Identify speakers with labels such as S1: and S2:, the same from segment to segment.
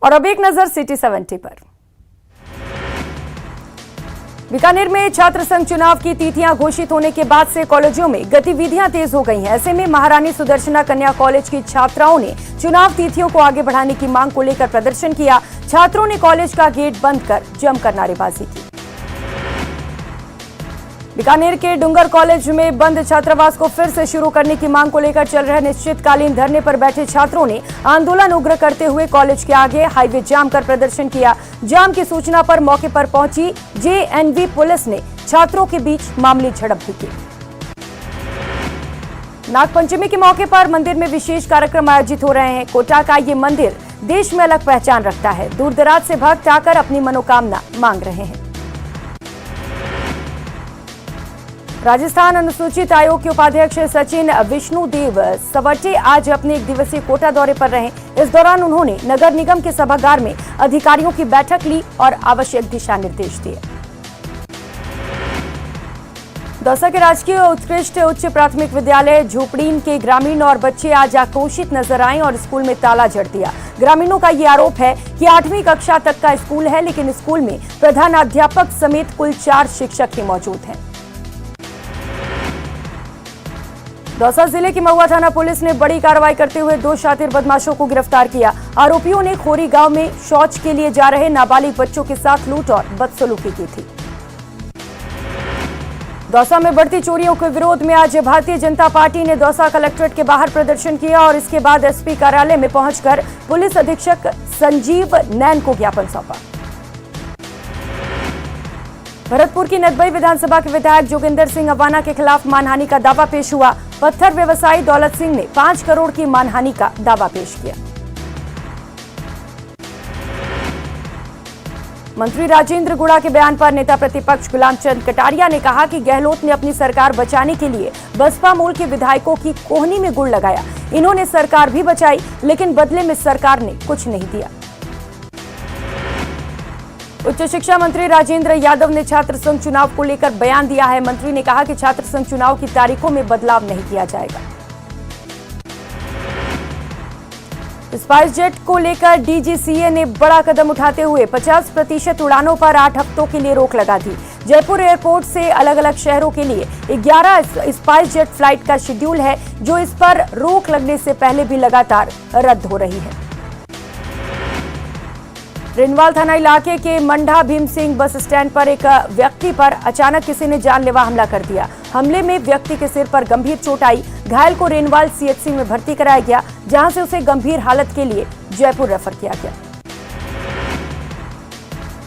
S1: और अब एक नजर सिटी 70 पर। बीकानेर में छात्र संघ चुनाव की तिथियां घोषित होने के बाद से कॉलेजों में गतिविधियां तेज हो गई हैं। ऐसे में महारानी सुदर्शना कन्या कॉलेज की छात्राओं ने चुनाव तिथियों को आगे बढ़ाने की मांग को लेकर प्रदर्शन किया। छात्रों ने कॉलेज का गेट बंद कर जमकर नारेबाजी की। बीकानेर के डूंगर कॉलेज में बंद छात्रावास को फिर से शुरू करने की मांग को लेकर चल रहे निश्चितकालीन धरने पर बैठे छात्रों ने आंदोलन उग्र करते हुए कॉलेज के आगे हाईवे जाम कर प्रदर्शन किया। जाम की सूचना पर मौके पर पहुंची जेएनवी पुलिस ने छात्रों के बीच मामूली झड़प भी की। नागपंचमी के मौके पर मंदिर में विशेष कार्यक्रम आयोजित हो रहे हैं। कोटा का ये मंदिर देश में अलग पहचान रखता है। दूर दराज से भक्त आकर अपनी मनोकामना मांग रहे हैं। राजस्थान अनुसूचित आयोग के उपाध्यक्ष सचिन विष्णुदेव सवटे आज अपने एक दिवसीय कोटा दौरे पर रहे। इस दौरान उन्होंने नगर निगम के सभागार में अधिकारियों की बैठक ली और आवश्यक दिशा निर्देश दिए। दौसा के राजकीय उत्कृष्ट उच्च प्राथमिक विद्यालय झोपड़ीन के ग्रामीण और बच्चे आज आक्रोशित नजर आए और स्कूल में ताला जड़ दिया। ग्रामीणों का ये आरोप है कि 8वीं कक्षा तक का स्कूल है, लेकिन स्कूल में प्रधानाध्यापक समेत कुल 4 शिक्षक ही मौजूद हैं। दौसा जिले की महुआ थाना पुलिस ने बड़ी कार्रवाई करते हुए 2 शातिर बदमाशों को गिरफ्तार किया। आरोपियों ने खोरी गांव में शौच के लिए जा रहे नाबालिग बच्चों के साथ लूट और बदसलूकी की थी। दौसा में बढ़ती चोरियों के विरोध में आज भारतीय जनता पार्टी ने दौसा कलेक्ट्रेट के बाहर प्रदर्शन किया और इसके बाद एसपी कार्यालय में पहुंचकर पुलिस अधीक्षक संजीव नैन को ज्ञापन सौंपा। भरतपुर की नदबई विधानसभा के विधायक जोगिंदर सिंह अवाना के खिलाफ मानहानि का दावा पेश हुआ। पत्थर व्यवसायी दौलत सिंह ने 5 करोड़ की मानहानि का दावा पेश किया। मंत्री राजेंद्र गुड़ा के बयान पर नेता प्रतिपक्ष गुलामचंद कटारिया ने कहा कि गहलोत ने अपनी सरकार बचाने के लिए बसपा मूल के विधायकों की कोहनी में गुड़ लगाया। इन्होंने सरकार भी बचाई, लेकिन बदले में सरकार ने कुछ नहीं दिया। उच्च शिक्षा मंत्री राजेंद्र यादव ने छात्र संघ चुनाव को लेकर बयान दिया है। मंत्री ने कहा कि छात्र संघ चुनाव की तारीखों में बदलाव नहीं किया जाएगा। स्पाइस जेट को लेकर डीजीसीए ने बड़ा कदम उठाते हुए 50% उड़ानों पर 8 हफ्तों के लिए रोक लगा दी। जयपुर एयरपोर्ट से अलग अलग शहरों के लिए 11 स्पाइस जेट फ्लाइट का शेड्यूल है, जो इस पर रोक लगने से पहले भी लगातार रद्द हो रही है। रेनवाल थाना इलाके के मंडा भीम सिंह बस स्टैंड पर एक व्यक्ति पर अचानक किसी ने जानलेवा हमला कर दिया। हमले में व्यक्ति के सिर पर गंभीर चोट आई। घायल को रेनवाल सीएचसी में भर्ती कराया गया, जहां से उसे गंभीर हालत के लिए जयपुर रेफर किया गया।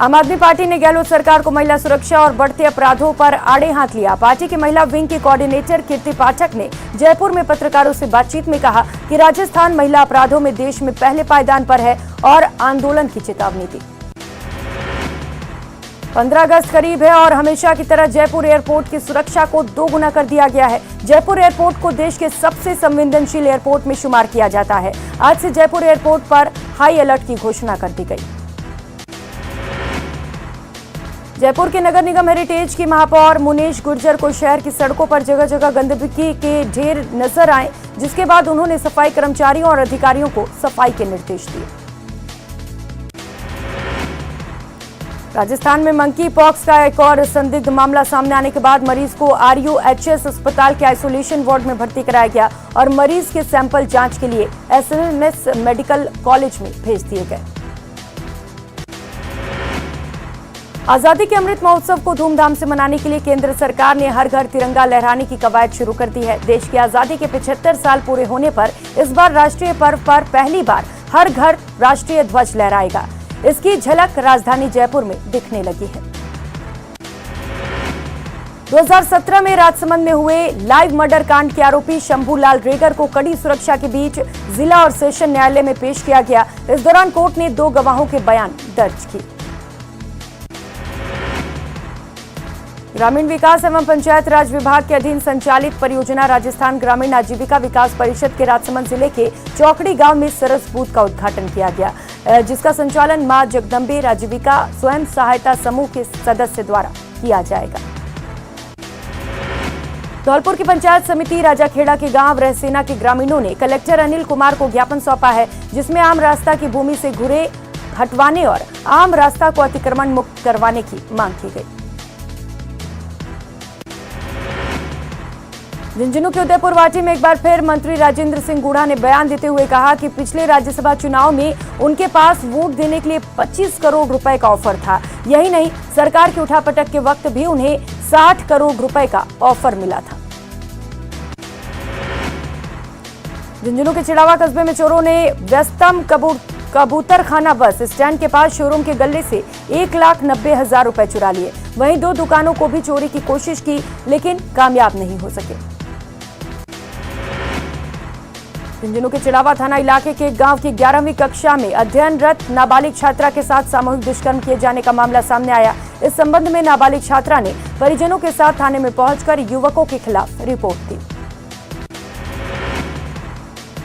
S1: आम आदमी पार्टी ने गहलोत सरकार को महिला सुरक्षा और बढ़ते अपराधों पर आड़े हाथ लिया। पार्टी के महिला विंग के कोऑर्डिनेटर कीर्ति पाठक ने जयपुर में पत्रकारों से बातचीत में कहा कि राजस्थान महिला अपराधों में देश में पहले पायदान पर है और आंदोलन की चेतावनी दी। 15 अगस्त करीब है और हमेशा की तरह जयपुर एयरपोर्ट की सुरक्षा को 2 गुना कर दिया गया है। जयपुर एयरपोर्ट को देश के सबसे संवेदनशील एयरपोर्ट में शुमार किया जाता है। आज से जयपुर एयरपोर्ट पर हाई अलर्ट की घोषणा कर दी गई। जयपुर के नगर निगम हेरिटेज की महापौर मुनेश गुर्जर को शहर की सड़कों पर जगह जगह गंदगी के ढेर नजर आए, जिसके बाद उन्होंने सफाई कर्मचारियों और अधिकारियों को सफाई के निर्देश दिए। राजस्थान में मंकी पॉक्स का एक और संदिग्ध मामला सामने आने के बाद मरीज को आरयूएचएस अस्पताल के आइसोलेशन वार्ड में भर्ती कराया गया और मरीज के सैंपल जांच के लिए एसएमएस मेडिकल कॉलेज में भेज दिए गए। आजादी के अमृत महोत्सव को धूमधाम से मनाने के लिए केंद्र सरकार ने हर घर तिरंगा लहराने की कवायद शुरू कर दी है। देश की आजादी के 75 साल पूरे होने पर इस बार राष्ट्रीय पर्व पर पहली बार हर घर राष्ट्रीय ध्वज लहराएगा। इसकी झलक राजधानी जयपुर में दिखने लगी है। 2017 में राजसमंद में हुए लाइव मर्डर कांड के आरोपी शंभूलाल रेगर को कड़ी सुरक्षा के बीच जिला और सेशन न्यायालय में पेश किया गया। इस दौरान कोर्ट ने 2 गवाहों के बयान दर्ज किए। ग्रामीण विकास एवं पंचायत राज विभाग के अधीन संचालित परियोजना राजस्थान ग्रामीण आजीविका विकास परिषद के राजसमंद जिले के चौकड़ी गांव में सरस बूथ का उद्घाटन किया गया, जिसका संचालन मां जगदम्बे आजीविका स्वयं सहायता समूह के सदस्य द्वारा किया जाएगा। धौलपुर की पंचायत समिति राजाखेड़ा के गांव रहसेना के ग्रामीणों ने कलेक्टर अनिल कुमार को ज्ञापन सौंपा है, जिसमें आम रास्ता की भूमि से घुरे हटवाने और आम रास्ता को अतिक्रमण मुक्त करवाने की मांग की गई। झुंझुनू के उदयपुर वाटी में एक बार फिर मंत्री राजेंद्र सिंह गुढ़ा ने बयान देते हुए कहा कि पिछले राज्यसभा चुनाव में उनके पास वोट देने के लिए 25 करोड़ रुपए का ऑफर था। यही नहीं, सरकार की उठापटक के वक्त भी उन्हें 60 करोड़ रुपए का ऑफर मिला था। झुंझुनू के चिड़ावा कस्बे में चोरों ने व्यस्तम कबूतरखाना बस स्टैंड के पास शोरूम के गल्ले से 1,90,000 रुपए चुरा लिए। वहीं 2 दुकानों को भी चोरी की कोशिश की, लेकिन कामयाब नहीं हो सके। झुंझुनू के चिड़ावा थाना इलाके के गांव की 11वीं कक्षा में अध्ययनरत नाबालिग छात्रा के साथ सामूहिक दुष्कर्म किए जाने का मामला सामने आया। इस संबंध में नाबालिग छात्रा ने परिजनों के साथ थाने में पहुंचकर युवकों के खिलाफ रिपोर्ट दी।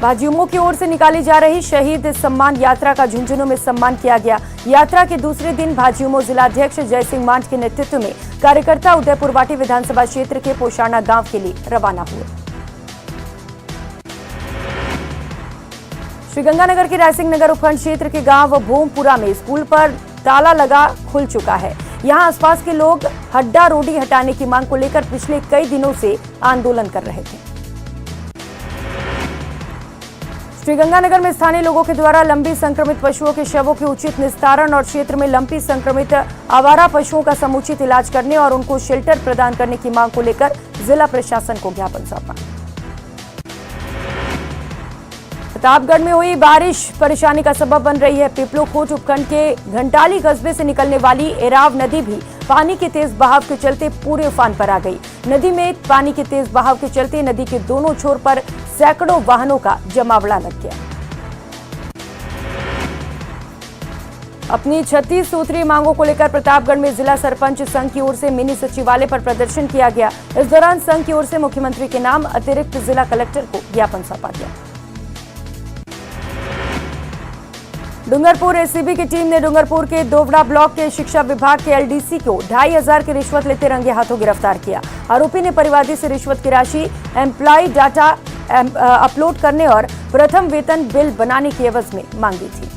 S1: भाजयुमो की ओर से निकाली जा रही शहीद सम्मान यात्रा का झुंझुनू में सम्मान किया गया। यात्रा के दूसरे दिन भाजयुमो जिलाध्यक्ष जय सिंह मांझ के नेतृत्व में कार्यकर्ता उदयपुर वाटी विधानसभा क्षेत्र के पोशाना गांव के लिए रवाना हुए। श्रीगंगानगर के रायसिंह नगर उपखंड क्षेत्र के गांव भूमपुरा में स्कूल पर ताला लगा खुल चुका है। यहां आसपास के लोग हड्डा रोडी हटाने की मांग को लेकर पिछले कई दिनों से आंदोलन कर रहे थे। श्रीगंगानगर में स्थानीय लोगों के द्वारा लंबी संक्रमित पशुओं के शवों के उचित निस्तारण और क्षेत्र में लंबी संक्रमित आवारा पशुओं का समुचित इलाज करने और उनको शेल्टर प्रदान करने की मांग को लेकर जिला प्रशासन को ज्ञापन सौंपा। प्रतापगढ़ में हुई बारिश परेशानी का सबब बन रही है। पिपलोखोट उपखंड के घंटाली कस्बे से निकलने वाली एराव नदी भी पानी के तेज बहाव के चलते पूरे उफान पर आ गई। नदी में पानी के तेज बहाव के चलते नदी के दोनों छोर पर सैकड़ों वाहनों का जमावड़ा लग गया। अपनी 36 सूत्रीय मांगों को लेकर प्रतापगढ़ में जिला सरपंच संघ की ओर से मिनी सचिवालय पर प्रदर्शन किया गया। इस दौरान संघ की ओर से मुख्यमंत्री के नाम अतिरिक्त जिला कलेक्टर को ज्ञापन सौंपा गया। डूंगरपुर एसीबी की टीम ने डूंगरपुर के दोवड़ा ब्लॉक के शिक्षा विभाग के एलडीसी को 2,500 की रिश्वत लेते रंगे हाथों गिरफ्तार किया। आरोपी ने परिवादी से रिश्वत की राशि एम्प्लॉय डाटा अपलोड करने और प्रथम वेतन बिल बनाने की एवज में मांगी थी।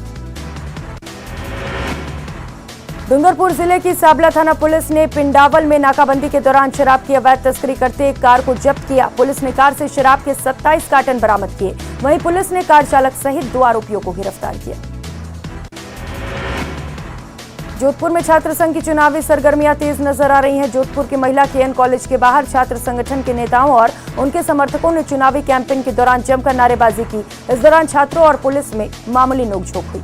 S1: डूंगरपुर जिले की साबला थाना पुलिस ने पिंडावल में नाकाबंदी के दौरान शराब की अवैध तस्करी करते एक कार को जब्त किया। पुलिस ने कार से शराब के 27 कार्टन बरामद किए। वहीं पुलिस ने कार चालक सहित 2 आरोपियों को गिरफ्तार किया। जोधपुर में छात्र संघ की चुनावी सरगर्मियां तेज नजर आ रही हैं। जोधपुर के महिला केएन कॉलेज के बाहर छात्र संगठन के नेताओं और उनके समर्थकों ने चुनावी कैंपेन के दौरान जमकर नारेबाजी की। इस दौरान छात्रों और पुलिस में मामूली नोकझोंक हुई।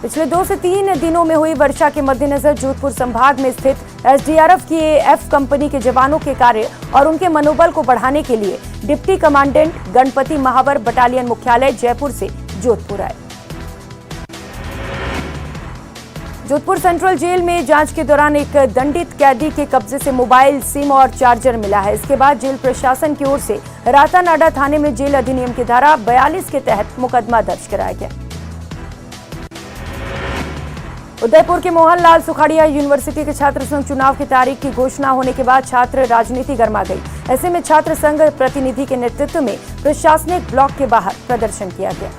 S1: पिछले 2 से 3 दिनों में हुई वर्षा के मद्देनजर जोधपुर संभाग में स्थित एसडीआरएफ की एफ कंपनी के जवानों के कार्य और उनके मनोबल को बढ़ाने के लिए डिप्टी कमांडेंट गणपति महावर बटालियन मुख्यालय जयपुर से जोधपुर आए। जोधपुर सेंट्रल जेल में जांच के दौरान एक दंडित कैदी के कब्जे से मोबाइल, सिम और चार्जर मिला है। इसके बाद जेल प्रशासन की ओर से रातानाडा थाने में जेल अधिनियम की धारा 42 के तहत मुकदमा दर्ज कराया गया। उदयपुर के मोहनलाल सुखाड़िया यूनिवर्सिटी के छात्र संघ चुनाव की तारीख की घोषणा होने के बाद छात्र राजनीति गर्मा गई। ऐसे में छात्र संघ प्रतिनिधि के नेतृत्व में प्रशासनिक ब्लॉक के बाहर प्रदर्शन किया गया।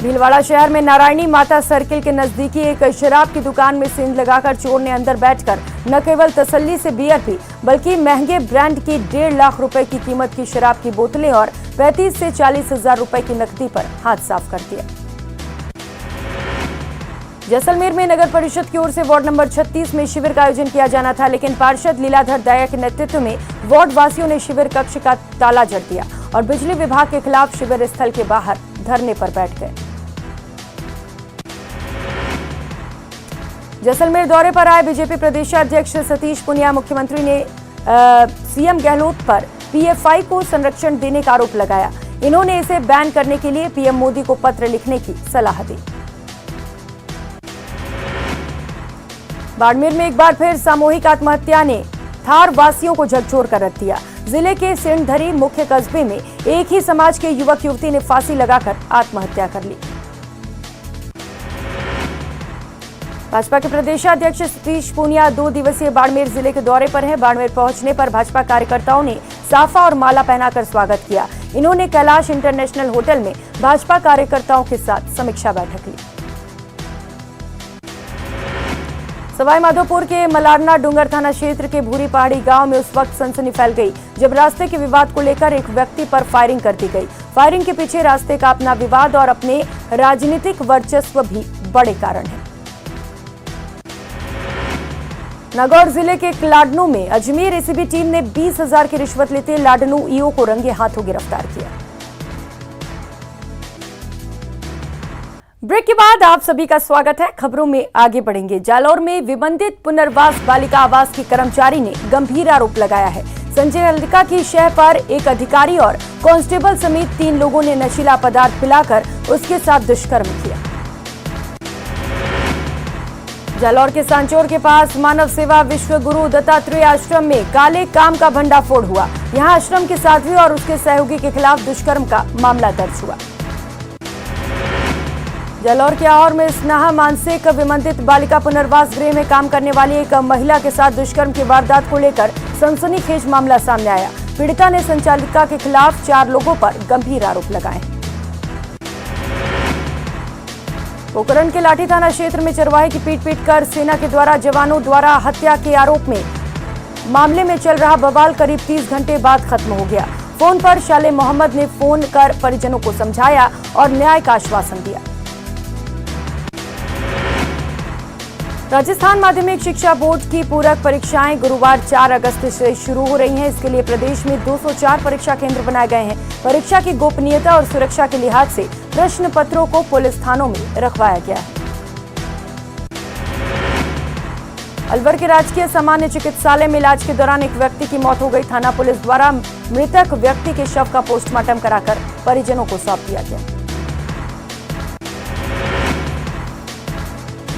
S1: भीलवाड़ा शहर में नारायणी माता सर्किल के नजदीकी एक शराब की दुकान में सींध लगाकर चोर ने अंदर बैठकर न केवल तसल्ली से बियर पी, बल्कि महंगे ब्रांड की 1.5 लाख रुपए की कीमत की शराब की बोतलें और 35 से 40 हजार रुपए की नकदी पर हाथ साफ कर दिया। जैसलमेर में नगर परिषद की ओर से वार्ड नंबर 36 में शिविर का आयोजन किया जाना था, लेकिन पार्षद लीलाधर दाया के नेतृत्व में वार्ड वासियों ने शिविर कक्ष का ताला जड़ दिया और बिजली विभाग के खिलाफ शिविर स्थल के बाहर धरने पर बैठ गए। जैसलमेर दौरे पर आए बीजेपी प्रदेशाध्यक्ष सतीश पुनिया मुख्यमंत्री ने सीएम गहलोत पर पीएफआई को संरक्षण देने का आरोप लगाया। इन्होंने इसे बैन करने के लिए पीएम मोदी को पत्र लिखने की सलाह दी। बाड़मेर में एक बार फिर सामूहिक आत्महत्या ने थार वासियों को झकझोर कर रख दिया। जिले के सिंधरी मुख्य कस्बे में एक ही समाज के युवक युवती ने फांसी लगाकर आत्महत्या कर ली। भाजपा के प्रदेशाध्यक्ष सतीश पूनिया 2 दिवसीय बाड़मेर जिले के दौरे पर हैं। बाड़मेर पहुंचने पर भाजपा कार्यकर्ताओं ने साफा और माला पहनाकर स्वागत किया। इन्होंने कैलाश इंटरनेशनल होटल में भाजपा कार्यकर्ताओं के साथ समीक्षा बैठक ली। सवाई माधोपुर के मलारना डूंगर थाना क्षेत्र के भूरी पहाड़ी गांव में उस वक्त सनसनी फैल गई जब रास्ते के विवाद को लेकर एक व्यक्ति पर फायरिंग कर दी गई। फायरिंग के पीछे रास्ते का अपना विवाद और अपने राजनीतिक वर्चस्व भी बड़े कारण हैं। नागौर जिले के लाडनू में अजमेर एसीबी टीम ने 20,000 की रिश्वत लेते लाडनू ईओ को रंगे हाथों गिरफ्तार किया। ब्रेक के बाद आप सभी का स्वागत है। खबरों में आगे बढ़ेंगे। जालौर में विबंधित पुनर्वास बालिका आवास के कर्मचारी ने गंभीर आरोप लगाया है। संजय हल्दिका की शय पर एक अधिकारी और कांस्टेबल समेत 3 लोगों ने नशीला पदार्थ पिलाकर उसके साथ दुष्कर्म किया। जालौर के सांचौर के पास मानव सेवा विश्व गुरु दत्तात्रेय आश्रम में काले काम का भंडाफोड़ हुआ। यहां आश्रम के साध्वी और उसके सहयोगी के खिलाफ दुष्कर्म का मामला दर्ज हुआ। जालौर के आहोर में स्नेहा मानसिक विबंधित बालिका पुनर्वास गृह में काम करने वाली एक महिला के साथ दुष्कर्म की वारदात को लेकर सनसनीखेज मामला सामने आया। पीड़िता ने संचालिका के खिलाफ 4 लोगों पर गंभीर आरोप लगाए। पोखरण के लाठी थाना क्षेत्र में चरवाहे की पीट कर सेना के द्वारा जवानों द्वारा हत्या के आरोप में मामले में चल रहा बवाल करीब 30 घंटे बाद खत्म हो गया। फोन पर शाले मोहम्मद ने फोन कर परिजनों को समझाया और न्याय का आश्वासन दिया। राजस्थान माध्यमिक शिक्षा बोर्ड की पूरक परीक्षाएं गुरुवार 4 अगस्त से शुरू हो रही हैं। इसके लिए प्रदेश में 204 परीक्षा केंद्र बनाए गए हैं। परीक्षा की गोपनीयता और सुरक्षा के लिहाज से प्रश्न पत्रों को पुलिस थानों में रखवाया गया है। अलवर के राजकीय सामान्य चिकित्सालय में इलाज के दौरान एक व्यक्ति की मौत हो गई। थाना पुलिस द्वारा मृतक व्यक्ति के शव का पोस्टमार्टम कराकर परिजनों को सौंप दिया गया।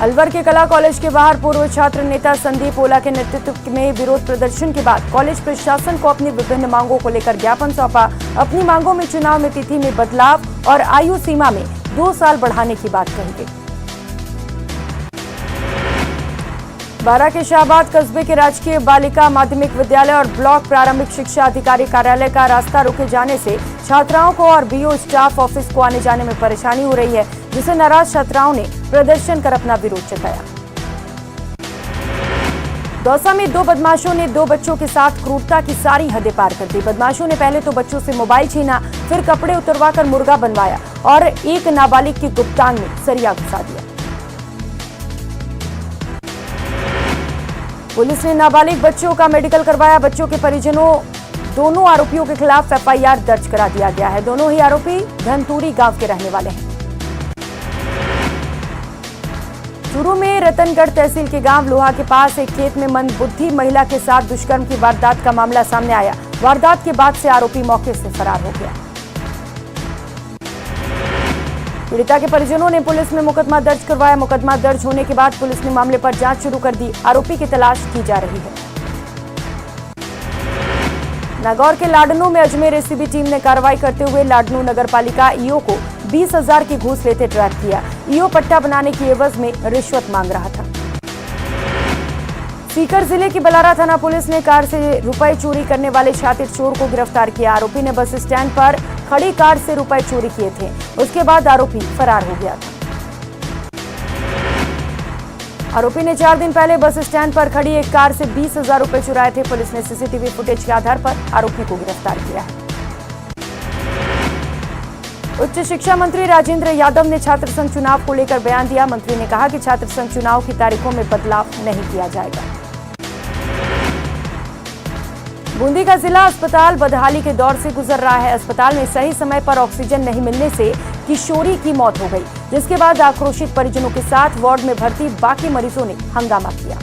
S1: अलवर के कला कॉलेज के बाहर पूर्व छात्र नेता संदीप ओला के नेतृत्व में विरोध प्रदर्शन के बाद कॉलेज प्रशासन को अपनी विभिन्न मांगों को लेकर ज्ञापन सौंपा। अपनी मांगों में चुनाव में तिथि में बदलाव और आयु सीमा में 2 साल बढ़ाने की बात कही गई। बारां के शाहबाद कस्बे के राजकीय बालिका माध्यमिक विद्यालय और ब्लॉक प्रारंभिक शिक्षा अधिकारी कार्यालय का रास्ता रोके जाने से छात्राओं को और बीओ स्टाफ ऑफिस को आने जाने में परेशानी हो रही है, जिसे नाराज छात्राओं ने प्रदर्शन कर अपना विरोध जताया। दौसा में 2 बदमाशों ने 2 बच्चों के साथ क्रूरता की सारी हदें पार कर दी। बदमाशों ने पहले तो बच्चों से मोबाइल छीना, फिर कपड़े उतरवाकर मुर्गा बनवाया और एक नाबालिग की गुप्तांग में सरिया घुसा दिया। पुलिस ने नाबालिग बच्चों का मेडिकल करवाया। बच्चों के परिजनों दोनों आरोपियों के खिलाफ एफआईआर दर्ज करा दिया गया है। दोनों ही आरोपी धनतूरी गांव के रहने वाले हैं। चूरू में रतनगढ़ तहसील के गांव लोहा के पास एक खेत में मंदबुद्धि महिला के साथ दुष्कर्म की वारदात का मामला सामने आया। वारदात के बाद से आरोपी मौके से फरार हो गया। पीड़िता के परिजनों ने पुलिस में मुकदमा दर्ज करवाया। मुकदमा दर्ज होने के बाद पुलिस ने मामले पर जांच शुरू कर दी। आरोपी की तलाश की जा रही है। नागौर के लाडनू में अजमेर एसीबी टीम ने कार्रवाई करते हुए लाडनू नगरपालिका ईओ को 20,000 की घूस लेते ट्रैप किया। ईओ पट्टा बनाने की एवज में रिश्वत मांग रहा था। सीकर जिले की बलारा थाना पुलिस ने कार से रुपए चोरी करने वाले शातिर चोर को गिरफ्तार किया। आरोपी ने बस स्टैंड पर खड़ी कार से रुपए चोरी किए थे। उसके बाद आरोपी फरार हो गया था। आरोपी ने 4 दिन पहले बस स्टैंड पर खड़ी एक कार से 20,000 रुपए चुराए थे। पुलिस ने सीसीटीवी फुटेज के आधार पर आरोपी को गिरफ्तार किया है। उच्च शिक्षा मंत्री राजेंद्र यादव ने छात्र संघ चुनाव को लेकर बयान दिया। मंत्री ने कहा कि छात्र संघ चुनाव की तारीखों में बदलाव नहीं किया जाएगा। बूंदी का जिला अस्पताल बदहाली के दौर से गुजर रहा है। अस्पताल में सही समय पर ऑक्सीजन नहीं मिलने से किशोरी की मौत हो गई, जिसके बाद आक्रोशित परिजनों के साथ वार्ड में भर्ती बाकी मरीजों ने हंगामा किया।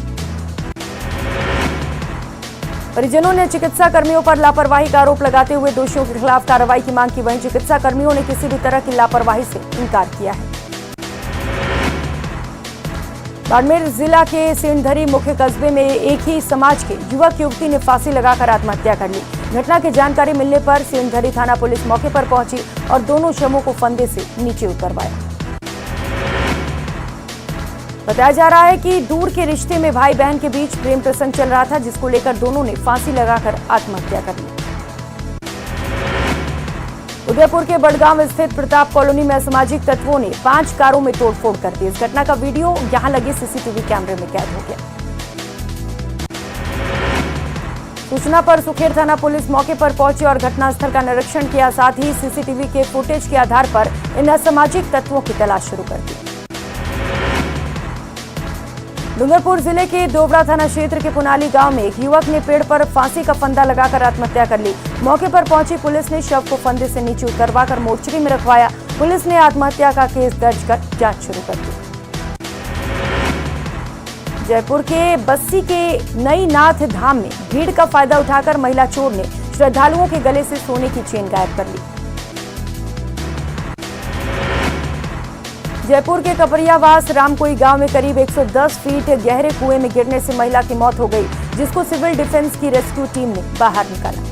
S1: परिजनों ने चिकित्सा कर्मियों पर लापरवाही का आरोप लगाते हुए दोषियों के खिलाफ कार्रवाई की मांग की। वहीं चिकित्सा कर्मियों ने किसी भी तरह की लापरवाही से इनकार किया है। बाड़मेर जिला के सेंधरी मुख्य कस्बे में एक ही समाज के युवक युवती ने फांसी लगाकर आत्महत्या कर ली। घटना की जानकारी मिलने पर सेंधरी थाना पुलिस मौके पर पहुंची और दोनों शवों को फंदे से नीचे उतरवाया। बताया जा रहा है कि दूर के रिश्ते में भाई बहन के बीच प्रेम प्रसंग चल रहा था, जिसको लेकर दोनों ने फांसी लगाकर आत्महत्या कर ली। उदयपुर के बड़गांव स्थित प्रताप कॉलोनी में असामाजिक तत्वों ने 5 कारों में तोड़फोड़ कर दी। इस घटना का वीडियो यहां लगे सीसीटीवी कैमरे में कैद हो गया। सूचना पर सुखेर थाना पुलिस मौके पर पहुंची और घटनास्थल का निरीक्षण किया। साथ ही सीसीटीवी के फुटेज के आधार पर इन असामाजिक तत्वों की तलाश शुरू कर दी। डूंगरपुर जिले के दोबरा थाना क्षेत्र के पुनाली गांव में एक युवक ने पेड़ पर फांसी का फंदा लगाकर आत्महत्या कर ली। मौके पर पहुंची पुलिस ने शव को फंदे से नीचे उतरवाकर मोर्चरी में रखवाया। पुलिस ने आत्महत्या का केस दर्ज कर जांच शुरू कर दी। जयपुर के बस्सी के नई नाथ धाम में भीड़ का फायदा उठाकर महिला चोर ने श्रद्धालुओं के गले से सोने की चेन गायब कर ली। जयपुर के कपड़ियावास रामकोई गांव में करीब 110 फीट गहरे कुएं में गिरने से महिला की मौत हो गई, जिसको सिविल डिफेंस की रेस्क्यू टीम ने बाहर निकाला।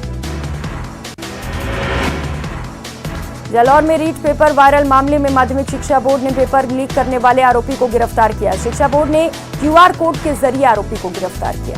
S1: जालौर में रीट पेपर वायरल मामले में माध्यमिक शिक्षा बोर्ड ने पेपर लीक करने वाले आरोपी को गिरफ्तार किया। शिक्षा बोर्ड ने QR कोड के जरिए आरोपी को गिरफ्तार किया।